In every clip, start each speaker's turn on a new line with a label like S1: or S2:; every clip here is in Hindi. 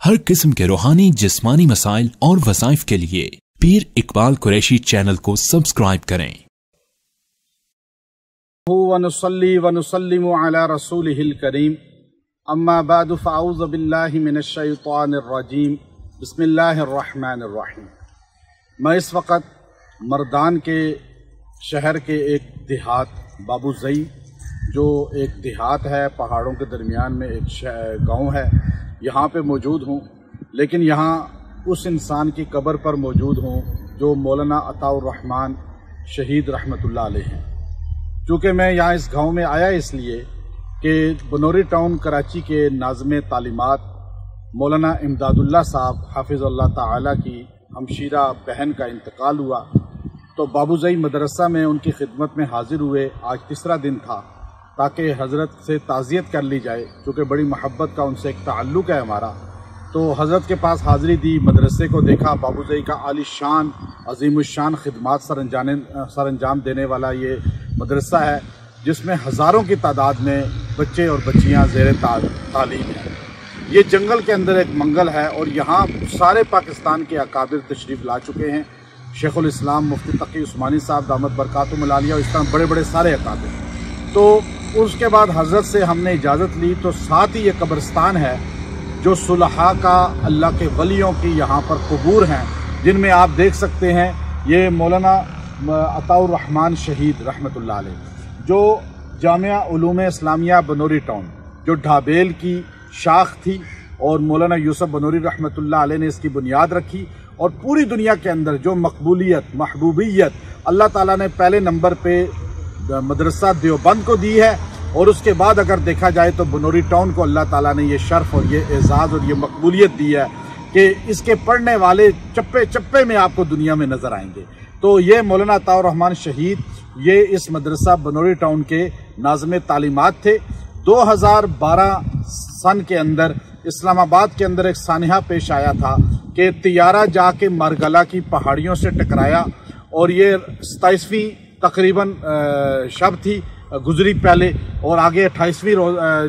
S1: हर किस्म के रूहानी जिस्मानी मसाइल और वज़ाइफ के लिए पीर इकबाल कुरैशी चैनल को सब्सक्राइब करें।
S2: वनुसल्ली वनुसल्लिमु अला रसूलिहिल करीम अम्मा बादु फ़अऊज़ु बिल्लाहि मिनश शैतानिर रजीम बिस्मिल्लाहिर रहमानिर रहीम। मैं इस वक्त मर्दान के शहर के एक देहात बाबूज़ई, जो एक देहात है, पहाड़ों के दरमियान में एक गांव है, यहाँ पे मौजूद हूँ। लेकिन यहाँ उस इंसान की कब्र पर मौजूद हूँ जो मौलाना अताउर रहमान शहीद रहमतुल्लाह अलैह हैं। चूँकि मैं यहाँ इस गांव में आया इसलिए कि बनोरी टाउन कराची के नाज़िम तालीमात मौलाना इमदादुल्लाह साहब हाफिज़ुल्लाह ताला की हमशीरा बहन का इंतकाल हुआ, तो बाबूज़ई मदरसा में उनकी खिदमत में हाजिर हुए। आज तीसरा दिन था ताकि हज़रत से ताज़ियत कर ली जाए, क्योंकि बड़ी मोहब्बत का उनसे एक ताल्लुक़ है हमारा। तो हज़रत के पास हाज़िरी दी, मदरसे को देखा। बाबूज़ई का आलीशान अज़ीमुश्शान खिदमात सरअंजाम देने वाला ये मदरसा है, जिसमें हज़ारों की तादाद में बच्चे और बच्चियाँ ज़ेर तालीम हैं। ये जंगल के अंदर एक मंगल है और यहाँ सारे पाकिस्तान के अकाबिर तशरीफ़ ला चुके हैं। शेखुल इस्लाम मुफ्ती तकी उस्मानी साहब दामत बरकातुहुल आलिया, इस तरह बड़े बड़े सारे अकाबिर। तो उसके बाद हज़रत से हमने इजाज़त ली, तो साथ ही ये कब्रिस्तान है जो सुलहा का अल्लाह के वलियों की यहाँ पर कबूर हैं, जिनमें आप देख सकते हैं ये मौलाना अताउर रहमान शहीद रहमतुल्लाह अलैह, जो जामिया उलूम इस्लामिया बनोरी टाउन जो ढाबेल की शाख थी, और मौलाना यूसुफ बनोरी रहमतुल्लाह अलैह ने इसकी बुनियाद रखी। और पूरी दुनिया के अंदर जो मकबूलियत महबूबियत अल्लाह ताला ने पहले नंबर पे मदरसा देवबंद को दी है, और उसके बाद अगर देखा जाए तो बनोरी टाउन को अल्लाह ताला ने ये शर्फ और ये एजाज़ और ये मकबूलियत दी है कि इसके पढ़ने वाले चप्पे चप्पे में आपको दुनिया में नजर आएंगे। तो ये मौलाना अताउर रहमान शहीद ये इस मदरसा बनोरी टाउन के नाज़िम तालीमात थे। 2012 सन के अंदर इस्लामाबाद के अंदर एक सानिहा पेश आया था कि तियारा जाके मरगला की पहाड़ियों से टकराया, और ये 27वीं तकरीबन शब थी गुजरी पहले, और आगे 28वीं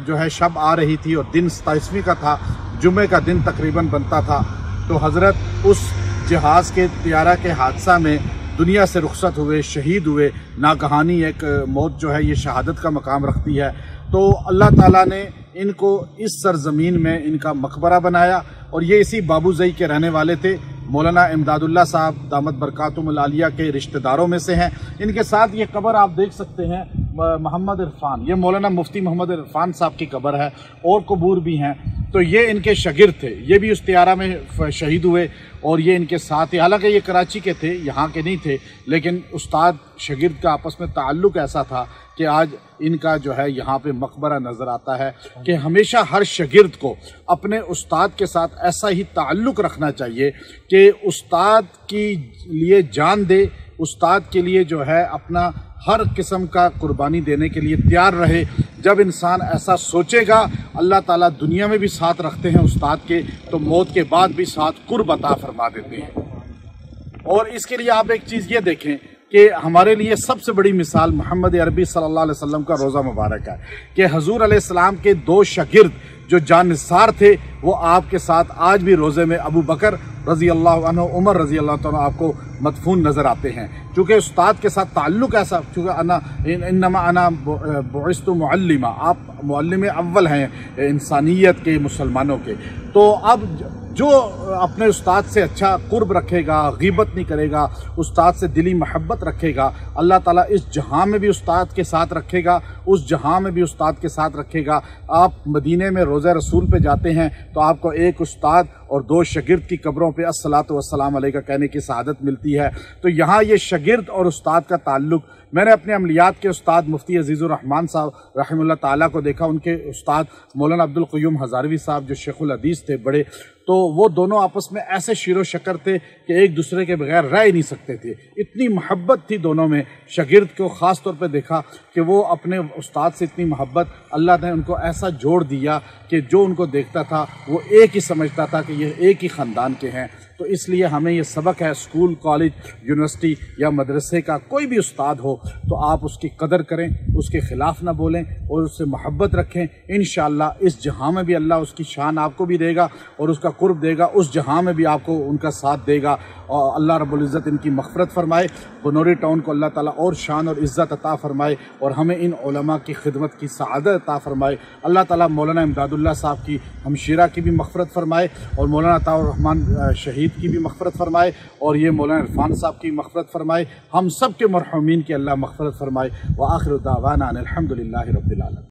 S2: जो है शब आ रही थी, और दिन 27वीं का था, जुमे का दिन तकरीबन बनता था। तो हज़रत उस जहाज़ के तियारा के हादसा में दुनिया से रुखसत हुए, शहीद हुए। नागहानी एक मौत जो है ये शहादत का मकाम रखती है। तो अल्लाह ताला ने इनको इस सरजमीन में इनका मकबरा बनाया, और ये इसी बाबूज़ई के रहने वाले थे। मौलाना इमदादुल्लाह साहब दामत बरकातुहुल आलिया के रिश्तेदारों में से हैं। इनके साथ ये कब्र आप देख सकते हैं मोहम्मद इरफान, ये मौलाना मुफ्ती मोहम्मद इरफान साहब की कब्र है, और कबूर भी हैं। तो ये इनके शागिर्द थे, ये भी उस तियारा में शहीद हुए, और ये इनके साथ ही, हालांकि ये कराची के थे, यहाँ के नहीं थे, लेकिन उस्ताद शागिर्द का आपस में ताल्लुक़ ऐसा था कि आज इनका जो है यहाँ पे मकबरा नज़र आता है। कि हमेशा हर शागिर्द को अपने उस्ताद के साथ ऐसा ही ताल्लुक़ रखना चाहिए कि उस्ताद की लिए जान दे, उस्ताद के लिए जो है अपना हर किस्म का कुर्बानी देने के लिए तैयार रहे। जब इंसान ऐसा सोचेगा, अल्लाह ताला दुनिया में भी साथ रखते हैं उस्ताद के, तो मौत के बाद भी साथ कुर्ब अता फरमा देते हैं। और इसके लिए आप एक चीज़ ये देखें कि हमारे लिए सबसे बड़ी मिसाल मोहम्मद अरबी सल्लल्लाहु अलैहि वसल्लम का रोज़ा मुबारक है कि हजूर अलैहिस्सलाम के 2 शागिर्द जो जानिसार थे, वो आपके साथ आज भी रोज़े में अबू बकर रज़ी अल्लाह अन्हु, उमर रज़ी अल्लाह तआला आपको मदफून नज़र आते हैं। चूँकि उस्ताद के साथ ताल्लुक़ ऐसा, चूँकि इन्नमा अना बुइस्तु मुअल्लिमा, आप मुअल्लिम अव्वल हैं इंसानियत के, मुसलमानों के। तो अब जो अपने उस्ताद से अच्छा कुर्ब रखेगा, ग़ीबत नहीं करेगा, उस्ताद से दिली मोहब्बत रखेगा, अल्लाह ताला इस जहां में भी उस्ताद के साथ रखेगा, उस जहां में भी उस्ताद के साथ रखेगा। आप मदीने में रोज़ा रसूल पे जाते हैं तो आपको एक उस्ताद और 2 शागिर्द की कब्रों पे अस्सलातु वस्सलाम अलैका कहने की सआदत मिलती है। तो यहाँ ये शागिर्द और उस्ताद का ताल्लुक़, मैंने अपने अमलियात के उस्ताद मुफ्ती अजीज़ुर रहमान साहब रहमतुल्लाह ताला को देखा, उनके उस्ताद मौलाना अब्दुल क़य्यूम हज़ारवी साहब जो शेखुल हदीस थे बड़े, तो वो दोनों आपस में ऐसे शीरो शक्कर थे कि एक दूसरे के बगैर रह ही नहीं सकते थे। इतनी मोहब्बत थी दोनों में। शागिर्द को ख़ास तौर पे देखा कि वो अपने उस्ताद से इतनी मोहब्बत, अल्लाह ने उनको ऐसा जोड़ दिया कि जो उनको देखता था वो एक ही समझता था कि ये एक ही ख़ानदान के हैं। तो इसलिए हमें ये सबक है, स्कूल, कॉलेज, यूनिवर्सिटी या मदरसे का कोई भी उस्ताद हो तो आप उसकी कदर करें, उसके ख़िलाफ़ ना बोलें और उससे मोहब्बत रखें। इंशाअल्लाह इस जहां में भी अल्लाह उसकी शान आपको भी देगा और उसका कुर्ब देगा, उस जहां में भी आपको उनका साथ देगा। और अल्लाह रब्बुल इज़्ज़त इनकी मग़फ़िरत फ़रमाए, बनौरी टाउन को अल्लाह ताला और शान और इज़्ज़त अता फ़रमाए और हमें इन उलमा की खिदमत की सआदत अता फ़रमाए। अल्लाह ताला मौलाना इमदादुल्लाह साहब की, हमशीरा की भी मग़फ़िरत फ़रमाए और मौलाना अताउर रहमान शहीद की भी मग़फ़िरत फ़रमाए और ये मौलाना इरफान साहब की मग़फ़िरत फ़रमाए। हम सब के मरहूमीन की अल्लाह मग़फ़िरत फ़रमाए। व आखिर दावाना अनिल हम्दुलिल्लाहि रब्बिल आलमीन।